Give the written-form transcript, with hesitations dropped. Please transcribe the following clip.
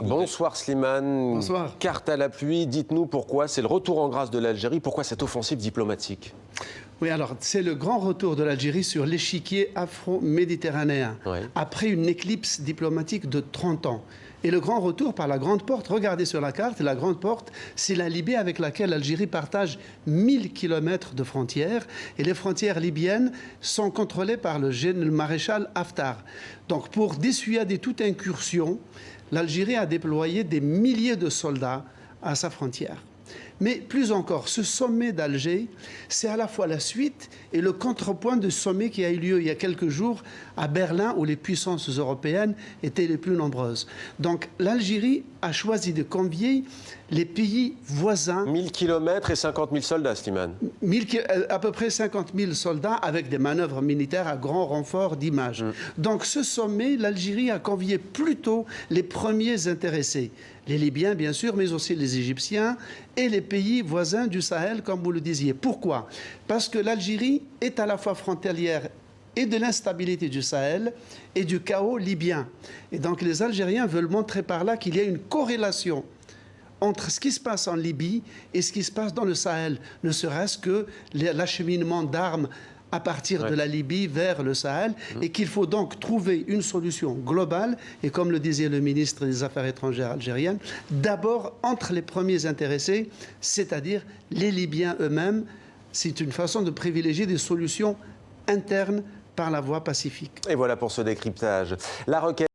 Bonsoir Slimane. Bonsoir. Carte à l'appui, dites-nous pourquoi c'est le retour en grâce de l'Algérie, pourquoi cette offensive diplomatique? Oui, alors c'est le grand retour de l'Algérie sur l'échiquier afro-méditerranéen, Oui. après une éclipse diplomatique de 30 ans. Et le grand retour par la Grande Porte, regardez sur la carte, la Grande Porte, c'est la Libye avec laquelle l'Algérie partage 1000 kilomètres de frontières. Et les frontières libyennes sont contrôlées par le maréchal Haftar. Donc pour dissuader toute incursion, l'Algérie a déployé des milliers de soldats à sa frontière. Mais plus encore, ce sommet d'Alger, c'est à la fois la suite et le contrepoint du sommet qui a eu lieu il y a quelques jours à Berlin, où les puissances européennes étaient les plus nombreuses. Donc l'Algérie a choisi de convier les pays voisins. 1000 kilomètres et 50 000 soldats, Slimane. À peu près 50 000 soldats avec des manœuvres militaires à grand renfort d'images. Donc ce sommet, l'Algérie a convié plutôt les premiers intéressés. Les Libyens, bien sûr, mais aussi les Égyptiens et les pays voisins du Sahel, comme vous le disiez. Pourquoi? Parce que l'Algérie est à la fois frontalière et de l'instabilité du Sahel et du chaos libyen. Et donc les Algériens veulent montrer par là qu'il y a une corrélation entre ce qui se passe en Libye et ce qui se passe dans le Sahel, ne serait-ce que l'acheminement d'armes à partir de la Libye vers le Sahel, et qu'il faut donc trouver une solution globale, et comme le disait le ministre des Affaires étrangères algérien, d'abord entre les premiers intéressés, c'est-à-dire les Libyens eux-mêmes. C'est une façon de privilégier des solutions internes par la voie pacifique. Et voilà pour ce décryptage. La requête